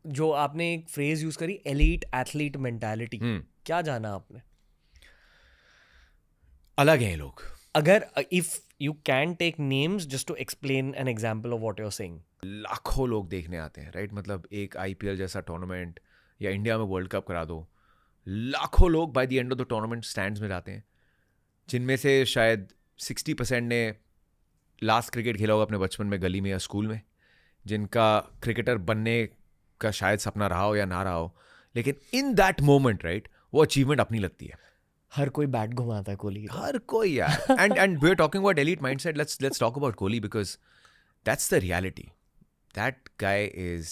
जो आपने एक फ्रेज यूज करी, एलीट एथलीट मेंटालिटी, क्या जाना आपने? अलग हैं ये लोग. अगर if you can take names just to explain an example of what you are saying. लाखों लोग देखने आते हैं, राइट? मतलब एक IPL जैसा टूर्नामेंट या इंडिया में वर्ल्ड कप करा दो, लाखों लोग by the end of the tournament stands में जाते हैं, जिनमें से शायद 60% ने लास्ट क्रिकेट खेला होगा अपने बचपन में गली में या स्कूल में, जिनका क्रिकेटर बनने का शायद सपना रहा हो या ना रहा हो, लेकिन इन दैट मोमेंट, राइट, वो अचीवमेंट अपनी लगती है. हर कोई बैट घुमाता है कोहली की तरह. हर कोई यार. And we are talking about elite mindset. Let's talk about Kohli because that's the reality. That guy is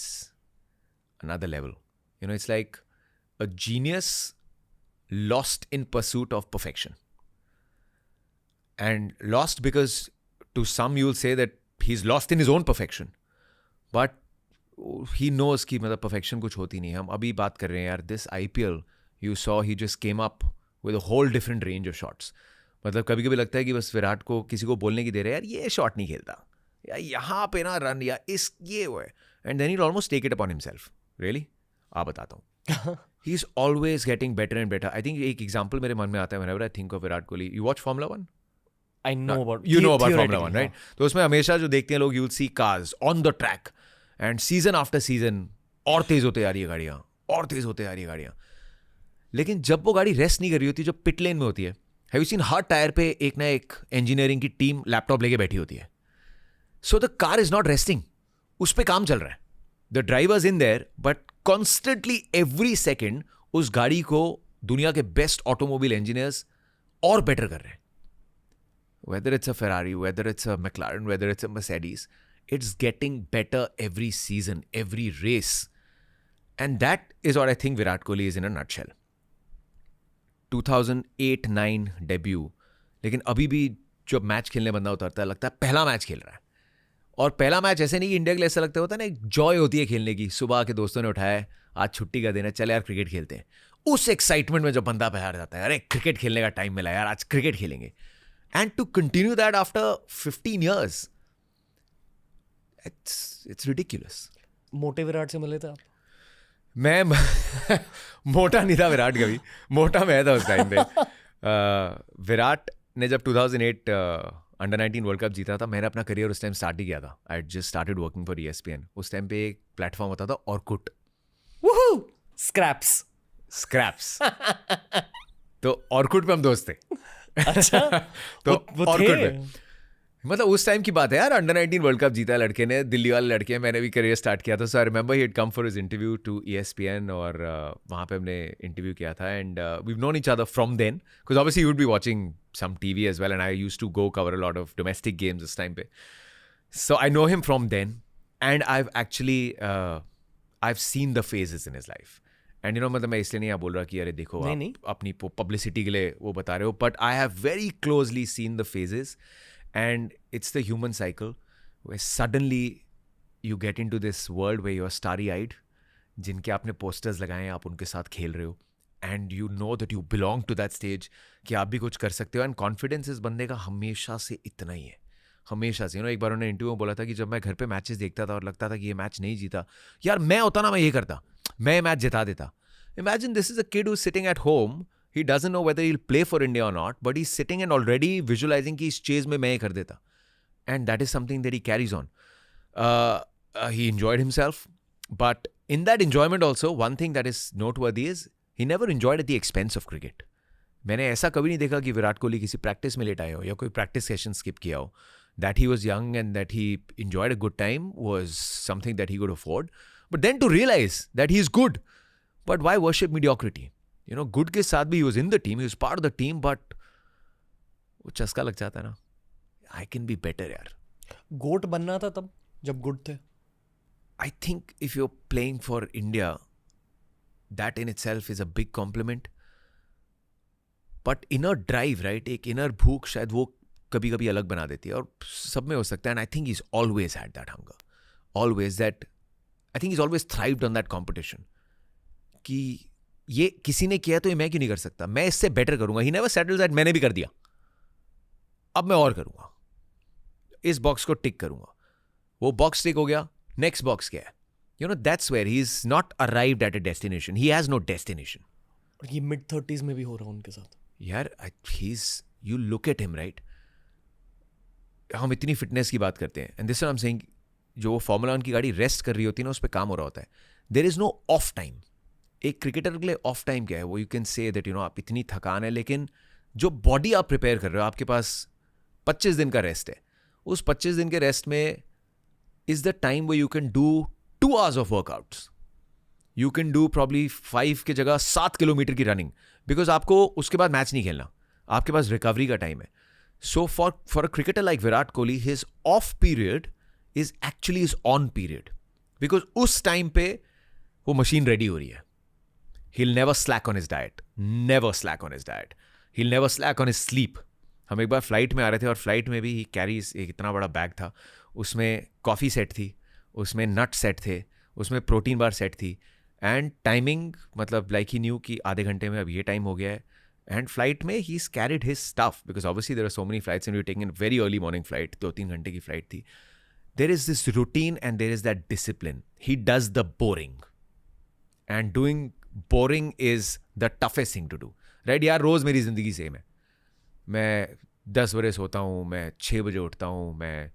another level. You know, it's like a genius lost in pursuit of perfection. And lost because to some you'll say that he's lost in his own perfection. But he knows कि मतलब perfection कुछ होती नहीं है. हम अभी बात कर रहे हैं यार, this IPL, you saw he just came up with a whole different range of shots. मतलब कभी कभी लगता है कि बस विराट को किसी को बोलने की दे रहे हैं, यार ये शॉट नहीं खेलता, या यहाँ पे ना रन, या इस ये वो है, and then he'll almost take it upon himself. Really? आप बताता हूँ. He's always getting better and better. I think एक एग्जाम्पल मेरे मन में आता है whenever I think of Virat Kohli. You watch Formula 1? I know about You know about Formula 1, theoretically, right? तो उसमें हमेशा जो देखते हैं लोग, you'll see cars on the track and season after season और तेज होते आ रही है गाड़ियाँ, और तेज होते आ रही है गाड़ियाँ. लेकिन जब वो गाड़ी रेस्ट नहीं कर रही होती, जो पिट लेन में होती है, have you seen her tyre पे एक ना एक इंजीनियरिंग की टीम लैपटॉप लेके बैठी होती है. So the car is not resting. उस पे काम चल रहा है. The driver's in there, but constantly every second उस गाड़ी को दुनिया के बेस्ट ऑटोमोबाइल इंजीनियर्स और बेटर कर रहे हैं. Whether it's a Ferrari, whether it's a McLaren, whether it's a Mercedes, it's getting better every season, every race. And that is what I think Virat Kohli is in a nutshell. 2008-9 debut. लेकिन अभी भी जब match खेलने बंदा उतरता है, लगता है पहला मैच खेल रहा है. और पहला मैच ऐसे नहीं कि इंडिया के लिए ऐसा लगता होता है ना, एक जॉय होती है खेलने की. सुबह के दोस्तों ने उठाया, आज छुट्टी का दिन है, चले यार क्रिकेट खेलते हैं. उस एक्साइटमेंट में जब बंदा बाहर जाता है, अरे क्रिकेट खेलने का टाइम मिला यार, आज क्रिकेट खेलेंगे. And to continue that after 15 years, it's ridiculous. मोटे विराट से मिले थे आप? मैं मोटा नहीं था विराट कभी, मोटा मैं था उस टाइम पे. विराट ने जब 2008 अंडर 19 वर्ल्ड कप जीता था, मैंने अपना करियर उस टाइम स्टार्ट ही किया था. I just started working for ESPN. उस टाइम पे एक प्लेटफॉर्म होता था ऑर्कुट. स्क्रैप्स. तो ऑर्कुट पे हम दोस्त थे. अच्छा. तो वो ऑर्कुट थे? पे मतलब उस टाइम की बात है यार. अंडर 19 वर्ल्ड कप जीता लड़के ने, दिल्ली वाले लड़के. मैंने भी करियर स्टार्ट किया था. So I remember he had come for his interview to ESPN, और वहाँ पे हमने इंटरव्यू किया था. And we have known each other from then, because obviously you would be watching some TV as well, and I used to go cover a lot of domestic games this time pe. So I know him from then, and I've actually I've seen the phases in his life. And you know, मतलब मैं इसलिए नहीं बोल रहा कि अरे देखो आप अपनी पब्लिसिटी के लिए वो बता रहे हो, but I have very closely seen the phases, and it's the human cycle where suddenly you get into this world where you're starry-eyed, जिनके आपने posters लगाए हैं, आप उनके साथ खेल रहे हो. And you know that you belong to that stage, कि आप भी कुछ कर सकते हो. एंड कॉन्फिडेंस इस बंदे का हमेशा से इतना ही है, हमेशा से. एक बार उन्होंने इंटरव्यू में बोला था कि जब मैं घर पे मैचेस देखता था और लगता था कि ये मैच नहीं जीता, यार मैं होता ना, मैं ये करता, मैं मैच जिता देता. Imagine this is a kid who is sitting at home, he doesn't know whether he will play for India और not, but he is sitting and already visualising कि इस चेज में मैं ये कर देता. And that is something that he carries on. He enjoyed himself, but in that enjoyment also one thing that is noteworthy is he never enjoyed at the expense of cricket. मैंने ऐसा कभी नहीं देखा कि विराट कोहली किसी प्रैक्टिस में late आया हो या कोई प्रैक्टिस सेशन स्किप किया हो. That he was young and that he enjoyed a good time was something that he could afford. But then to realize that he is good, but why worship mediocrity? You know, good के साथ भी he was in the team, he was part of the team, but वो चस्का लग जाता है ना, I can be better यार. गोट बनना था तब जब गुड थे. I think if you're playing for India, that in itself is a big compliment. But inner drive, right? एक inner भूख शायद वो कभी कभी अलग बना देती है, और सब में हो सकता है. And I think he's always had that hunger. Always that. I think he's always thrived on that competition. कि ये किसी ने किया तो ये मैं क्यों नहीं कर सकता, मैं इससे बेटर करूंगा. He never settles that मैंने भी कर दिया, अब मैं और करूंगा, इस बॉक्स को टिक करूंगा. वो बॉक्स टिक हो गया, नेक्स्ट बॉक्स क्या है, You know, that's where he's not arrived at a destination. He has no destination. और ये mid-30s में भी हो रहा है उनके साथ. यार you look at him, right? हम इतनी फिटनेस की बात करते हैं, and this I am saying, जो फॉर्मूला 1 की गाड़ी रेस्ट कर रही होती है ना, उस पर काम हो रहा होता है. There is no off time. एक क्रिकेटर के लिए ऑफ टाइम क्या है? वो यू कैन से दैट आप इतनी थकान है, लेकिन जो बॉडी आप प्रिपेयर कर रहे हो, आपके पास 25 दिन का रेस्ट है. उस 25 दिन के रेस्ट में इज द टाइम वो you can do 2 hours of workouts. You can do probably 5 की जगह 7 किलोमीटर की रनिंग, बिकॉज आपको उसके बाद मैच नहीं खेलना, आपके पास रिकवरी का टाइम है. So for a cricketer like Virat Kohli, his off period is actually his on period. Because उस टाइम पे वो मशीन रेडी हो रही है. He'll never slack on his diet. Never slack on his diet. He'll never slack on his sleep. हम एक बार flight में आ रहे थे, और फ्लाइट में भी he carries एक इतना बड़ा बैग था. उसमें कॉफ़ी सेट थी, उसमें नट सेट थे, उसमें प्रोटीन बार सेट थी, एंड टाइमिंग मतलब लाइक ही न्यू कि आधे घंटे में अब ये टाइम हो गया है. And flight में he's carried his stuff, because obviously there are so many flights and we're taking a very early morning flight, 2-3 घंटे की flight थी. There is this routine and there is that discipline. He does the boring. And doing boring is the toughest thing to do. Right यार, रोज़ मेरी ज़िंदगी same है. मैं 10 बजे सोता हूँ, मैं 6 बजे उठता हूँ, मैं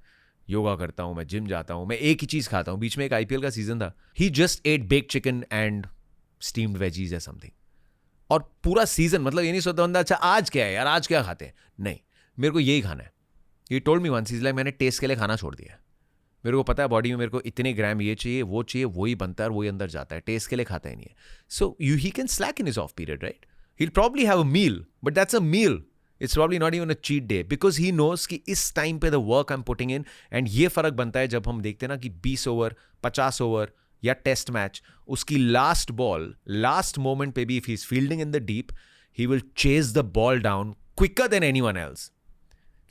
योगा करता हूँ, मैं जिम जाता हूँ, मैं एक ही चीज़ खाता हूँ. बीच में एक IPL का सीजन था. He just ate baked chicken and steamed veggies or something. और पूरा सीजन, मतलब ये नहीं सोचता बंदा अच्छा आज क्या है यार, आज क्या खाते हैं. नहीं, मेरे को यही खाना है. ये टोल्ड मी वंस, लाइक मैंने टेस्ट के लिए खाना छोड़ दिया है. मेरे को पता है बॉडी में मेरे को इतने ग्राम ये चाहिए, वही बनता है और वही अंदर जाता है. टेस्ट के लिए खाता ही नहीं है. So he can slack in his off period, right? He probably have a meal, but that's a meal. It's probably not even a cheat day, because he knows कि इस टाइम पे the work I am putting in. एंड ये फर्क बनता है जब हम देखते हैं ना कि 20 ओवर, 50 ओवर या टेस्ट मैच, उसकी लास्ट बॉल, लास्ट मोमेंट पे भी, if he is fielding in the deep, he will chase the ball down quicker than anyone else.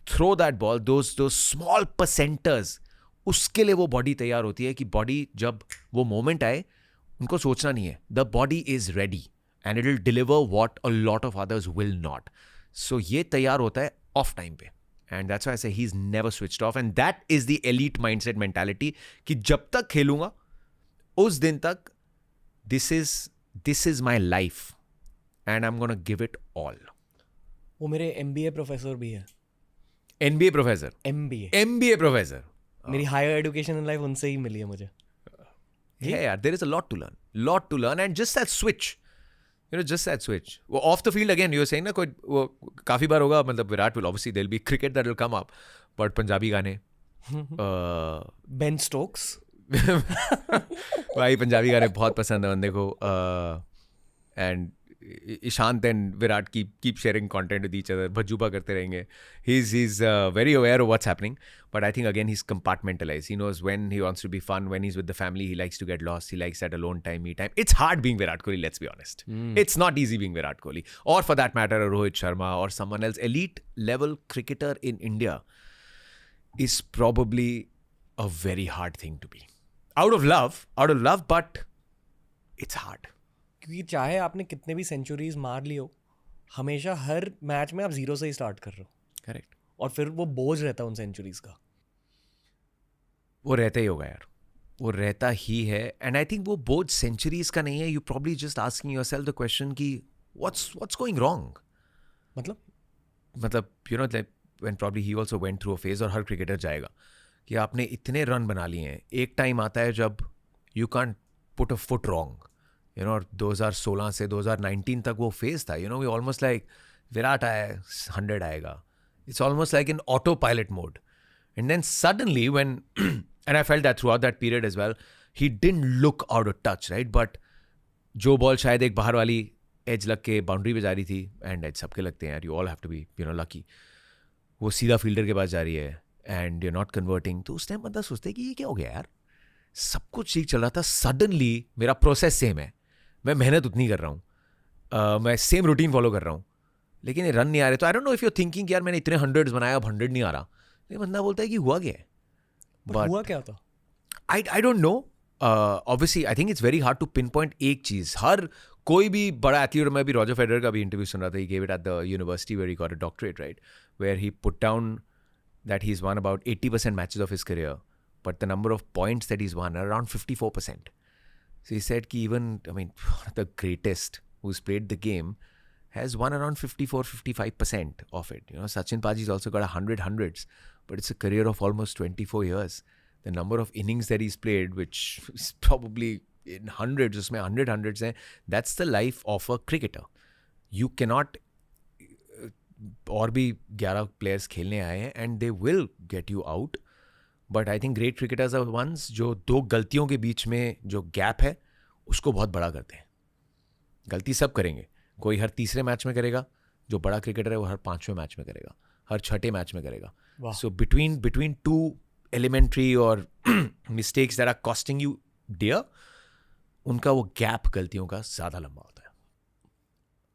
Throw that ball, those small percenters, उसके लिए वो body तैयार होती है कि बॉडी जब वो मोमेंट आए, उनको सोचना नहीं है. The body is ready and it will deliver what a lot of others will not. So ये तैयार होता है ऑफ टाइम पे. And that's why I say he is never switched off. And that is the elite mindset mentality कि जब तक खेलूंगा उस दिन तक this is my life and I am gonna give it all. वो मेरे MBA प्रोफेसर भी है. NBA professor? MBA professor. मेरी हायर एजुकेशन इन लाइफ उनसे ही मिली है मुझे. Yeah, यार, there is a lot to learn, and just that switch. वो off the field again, you were saying ना, कोई वो काफी बार होगा, मतलब Virat will obviously there'll be cricket that will come up, but Punjabi गाने, बेन स्टोक्स. भाई पंजाबी गाने बहुत पसंद है बंदे को. And Ishant and Virat keep sharing content with each other. Bhajjupa करते रहेंगे. He is very aware of what's happening, but I think again he is compartmentalised. He knows when he wants to be fun, when he is with the family, he likes to get lost, he likes that alone time, me time. It's hard being Virat Kohli, let's be honest. It's not easy being Virat Kohli, or for that matter Rohit Sharma or someone else. Elite level cricketer in India is probably a very hard thing to be. Out of love, but it's hard. क्योंकि चाहे आपने कितने भी centuries मार ली हो, हमेशा हर match में आप 0 से ही स्टार्ट कर रहे हो. करेक्ट. और फिर वो बोझ रहता है उन सेंचुरीज का. वो रहता ही होगा यार, वो रहता ही है. एंड आई थिंक वो बोझ सेंचुरीज का नहीं है. You probably just asking yourself the question कि व्हाट्स गोइंग रॉन्ग. मतलब you know, like when probably he also went through a phase, और हर क्रिकेटर जाएगा, कि आपने इतने रन बना लिए हैं. एक टाइम आता है जब you can't put a foot wrong. You know, और 2016 से 2019 तक वो फेज था. You know, we almost like Virat आया 100 आएगा. It's almost like in autopilot mode. And then suddenly when, and I felt that throughout that period as well, he didn't look out of touch, right? But जो ball शायद एक बाहर वाली as लग के boundary पे जा रही थी, एंड एज सबके लगते हैं यार, you all have to be you know lucky, वो सीधा फील्डर के पास जा रही है एंड यू नॉट कन्वर्टिंग. तो उस टाइम बंदा सोचते कि ये क्या हो गया यार, सब कुछ ठीक चल रहा था, सडनली मेरा प्रोसेस सेम है, मैं मेहनत उतनी कर रहा हूँ, मैं सेम रूटीन फॉलो कर रहा हूँ, लेकिन ये रन नहीं आ रहे. तो आई don't know if you thinking यार मैंने इतने 100s बनाया, अब 100 नहीं आ रहा. ये बंदा बोलता है कि हुआ क्या है. बट हुआ क्या था? I don't know. Obviously I think it's very hard to pinpoint एक चीज़. हर कोई भी बड़ा एथलीट, मैं भी रॉजर फेडरर का भी इंटरव्यू सुन रहा था, he gave it at the university where he got a doctorate, right, where he put down that he's won about 80% matches of his career, but the number of points that he's won are around 54%. So he said ki even, I mean, the greatest who's played the game has won around 54-55% of it. You know, Sachin Paji's also got 100 hundreds, but it's a career of almost 24 years. The number of innings that he's played, which is probably in hundreds, उसमें 100 hundreds हैं, that's the life of a cricketer. You cannot, और भी 11 players खेलने आए हैं and they will get you out. But I think great cricketers are ones जो दो गलतियों के बीच में जो गैप है उसको बहुत बड़ा करते हैं. गलती सब करेंगे, कोई हर तीसरे मैच में करेगा, जो बड़ा क्रिकेटर है वो हर 5वें मैच में करेगा, हर 6ठे मैच में करेगा. So between two elementary or mistakes that are costing you dear, उनका वो गैप गलतियों का ज़्यादा लंबा होता है.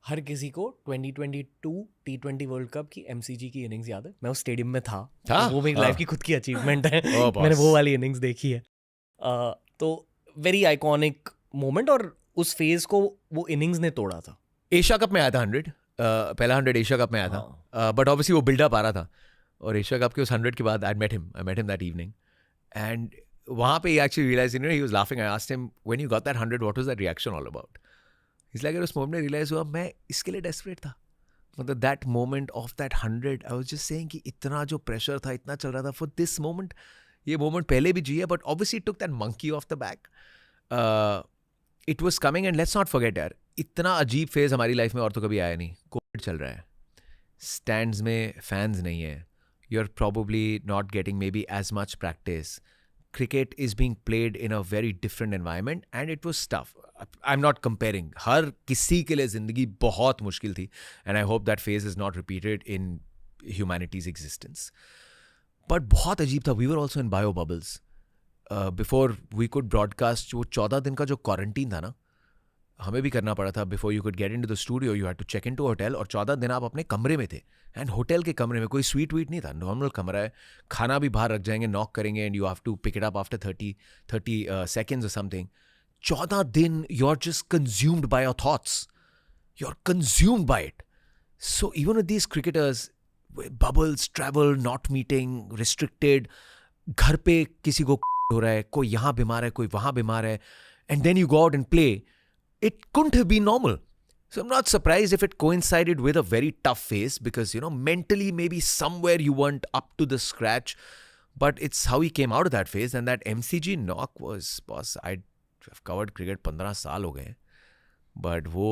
हर किसी को 2022 T20 वर्ल्ड कप की MCG की इनिंग्स याद है. मैं उस स्टेडियम में था. तो वो मेरी लाइफ की खुद की अचीवमेंट है. मैंने वो वाली इनिंग्स देखी है. तो वेरी आइकॉनिक मोमेंट, और उस फेज को वो इनिंग्स ने तोड़ा था. एशिया कप में आया था 100, पहला 100 एशिया कप में आया था. बट ऑब्वियसली वो बिल्डअप आ रहा था, और एशिया कप के उस 100 के बाद I met him that evening, and वहाँ पे actually realise, you know, he was laughing. I asked him, when you got that 100 what was that reaction all about? It's like उस मोमेंट में realise हुआ मैं इसके लिए डेस्परेट था. मतलब that moment of that 100, I was just saying कि इतना जो प्रेशर था, इतना चल रहा था फॉर दिस मोमेंट. ये मोमेंट पहले भी जिया, but obviously took that monkey off the back. It was coming, and let's not forget यार, इतना अजीब फेज हमारी लाइफ में और तो कभी आया नहीं. कोविड चल रहा है, स्टैंड्स में फैंस नहीं है, you're probably not getting maybe as much practice. Cricket is being played in a very different environment, and it was tough. I'm not comparing. हर किसी के लिए ज़िंदगी बहुत मुश्किल थी, and I hope that phase is not repeated in humanity's existence. But बहुत अजीब था. We were also in bio bubbles. Before we could broadcast, वो 14 दिन का जो क्वारंटीन था ना, हमें भी करना पड़ा था. Before you could get into the studio you had to check into hotel, और 14 दिन आप अपने कमरे में थे. एंड होटल के कमरे में कोई स्वीट वीट नहीं था, नॉर्मल कमरा है. खाना भी बाहर रख जाएंगे, नॉक करेंगे, and you have to pick it up after 30 seconds or something. 14 दिन you are just consumed by your thoughts, you are consumed by it. So even with these cricketers, bubbles, travel, not meeting, restricted, घर पे किसी को हो रहा है, कोई यहाँ बीमार है, कोई वहाँ बीमार है, and then you go out and play. It couldn't have been normal. So I'm not surprised if it coincided with a very tough phase, because, you know, mentally maybe somewhere you weren't up to the scratch, but it's how he came out of that phase. And that MCG knock was, boss, I've covered cricket 15 साल हो गए, but वो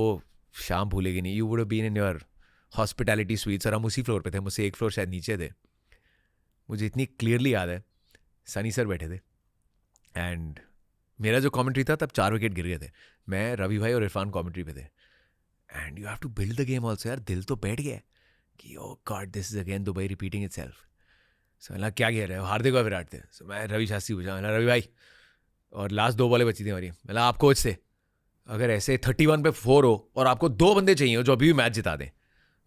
शाम भूलेगी नहीं. You would have been in your hospitality suites, और हम उसी floor पे थे, मुझसे एक फ्लोर शायद नीचे थे. मुझे इतनी क्लियरली याद है, सनी सर बैठे थे, एंड मेरा जो कमेंट्री था तब 4 विकेट गिर गए थे. मैं, रवि भाई और इरफान कमेंट्री पे थे. And you have to build the game also यार. दिल तो बैठ गया कि oh God, this is again Dubai repeating itself. So मैं क्या कह रहे हो, हार्दिक और विराट थे. सो मैं रवि शास्त्री पूछा, मैं रवि भाई, और लास्ट 2 बॉलें बची थी हमारी, मतलब आप कोच से, अगर ऐसे 31 पे 4 हो और आपको 2 बंदे चाहिए जो अभी भी मैच जिता दें,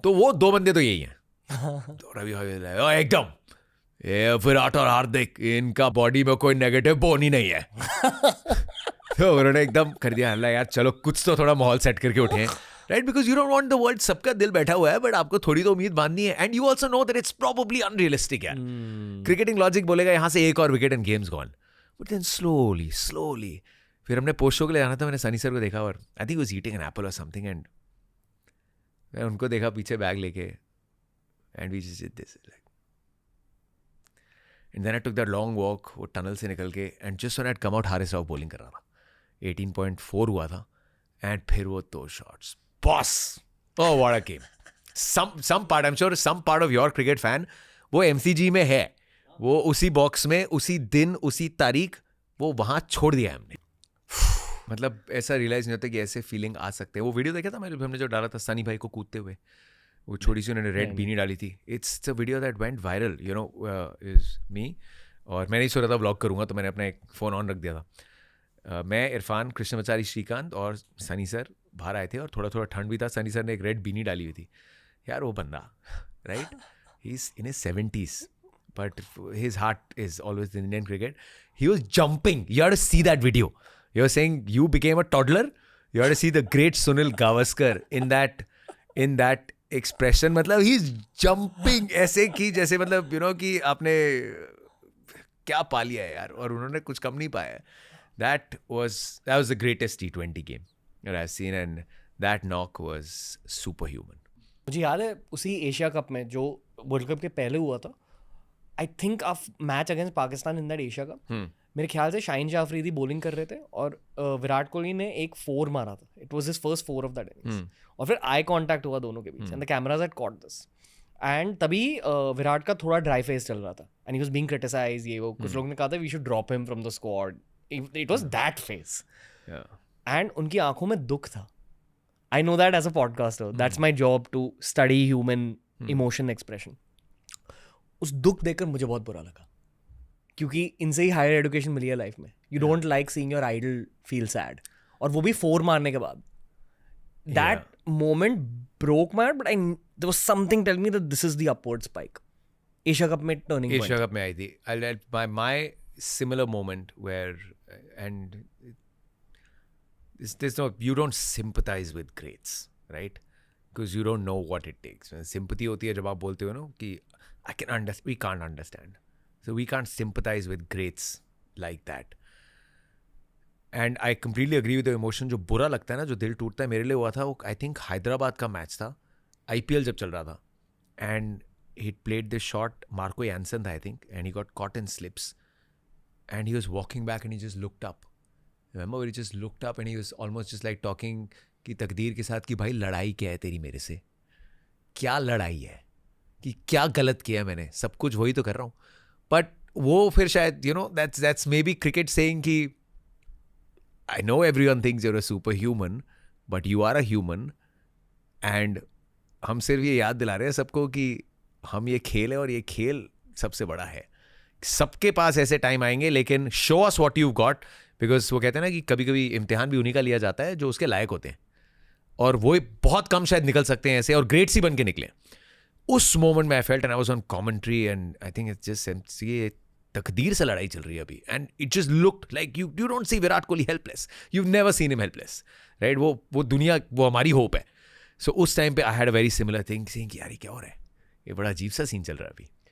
तो वो 2 बंदे तो यही हैं. तो रवि भाई एकदम, ये विराट और हार्दिक, इनका बॉडी में कोई नेगेटिव बोन ही नहीं है. तो उन्होंने एकदम कर दिया हल्ला, यार चलो कुछ तो थोड़ा माहौल सेट करके उठे, right? Because you don't want the world, सबका दिल बैठा हुआ है, बट आपको थोड़ी तो उम्मीद बांधनी है. And you also know that it's probably unrealistic यार. क्रिकेटिंग लॉजिक बोलेगा यहाँ से एक और wicket and games gone. But then slowly फिर हमने पोस्ट शो के लिए जाना था. मैंने सनी सर को देखा, और I think was eating an apple और समथिंग, एंड मैं उनको देखा पीछे बैग लेके, and we just did this like. And then I took that long walk, वो टनल से निकल के, and just when I come out, Haris Rauf bowling कर रहा था, 18.4 हुआ था, एंड फिर वो 2 shots, boss, oh what a game. Some part, I am sure some part of your cricket fan वो MCG में है, वो उसी बॉक्स में, उसी दिन, उसी तारीख, वो वहाँ छोड़ दिया है हमने. मतलब ऐसा रियलाइज नहीं होता कि ऐसे फीलिंग आ सकते हैं. वो वीडियो देखा था मैंने, हमने जो डाला था सनी भाई को कूदते हुए, वो छोटी सी उन्होंने रेड बीनी डाली थी. It's a video that went viral, you know, is me. और मैं नहीं सोच रहा था व्लॉग करूँगा, तो मैंने अपना एक फ़ोन ऑन रख दिया था. मैं, इरफान, कृष्णमाचारी, श्रीकांत और सनी सर बाहर आए थे, और थोड़ा थोड़ा ठंड भी था. सनी सर ने एक रेड बीनी डाली हुई थी. यार वो बंदा, right, he is in his 70s, but his heart is always in Indian cricket. He was jumping. You have to see that video. You're saying you became a toddler. You have to see the great Sunil Gavaskar in that expression. मतलब he's jumping ऐसे कि जैसे मतलब you know कि आपने क्या पा लिया है यार, और उन्होंने कुछ कम नहीं पाया है. that was the greatest T20 game that I've seen, and that knock was superhuman. मुझे याद है उसी एशिया कप में जो वर्ल्ड कप के पहले हुआ था, I think of match against Pakistan in that Asia cup, मेरे ख्याल से शाहीन शाह अफरीदी बॉलिंग कर रहे थे और विराट कोहली ने एक 4 मारा था. It was his first 4 of that innings. और फिर आई कांटेक्ट हुआ दोनों के बीच and the cameras had caught this. And तभी विराट का थोड़ा ड्राई फेस चल रहा था and he was being criticised. ये वो कुछ लोगों ने कहा था we should drop him from the squad. It was that phase. And उनकी आंखों में दुख था. I know that as a podcaster. That's my job to study human emotion expression. उस दुख देखकर मुझे बहुत बुरा लगा क्योंकि इनसे ही हायर एजुकेशन मिली है लाइफ में. You don't like seeing your idol feel sad. और वो भी 4 मारने के बाद. That moment broke my heart, but there was something telling me that this is the upward spike. Asia cup में turning point. एशिया कप में आई थी. My similar moment where and there's no, you don't sympathize with greats, right? Because you don't know what it takes. Sympathy होती है जब आप बोलते हो ना कि we can't understand. So we can't sympathize with greats like that. And I completely agree with the emotion. जो बुरा लगता है ना, जो दिल टूटता है, मेरे लिए हुआ था वो I think हैदराबाद का मैच था, IPL जब चल रहा था. And he played this shot, Marco Jansen था I think, and he got caught in slips. And he was walking back and he just looked up. Remember when he just looked up and he was almost just like talking कि तकदीर के साथ कि भाई लड़ाई क्या है तेरी मेरे से, क्या लड़ाई है, कि क्या गलत किया मैंने, सब कुछ वही तो कर रहा हूँ. बट वो फिर शायद that's maybe cricket saying कि I know everyone thinks you're a superhuman but you are a human, and हम सिर्फ ये याद दिला रहे हैं सबको कि हम ये खेल है और ये खेल सबसे बड़ा है. सबके पास ऐसे टाइम आएंगे, लेकिन show us what you've got. Because वो कहते हैं ना कि कभी कभी इम्तिहान भी उन्हीं का लिया जाता है जो उसके लायक होते हैं, और वो बहुत कम शायद निकल सकते हैं ऐसे, और ग्रेट्स ही बन के निकले. उस मोमेंट में I felt and I was on commentary and I think it's just ये तकदीर से लड़ाई चल रही है अभी. And it just looked like you don't see Virat Kohli helpless. You never seen him helpless, right? वो दुनिया, वो हमारी होप है. सो उस टाइम पे I had a very similar thing, saying कि यार ये क्या हो रहा है, ये बड़ा अजीब सा सीन चल रहा है अभी.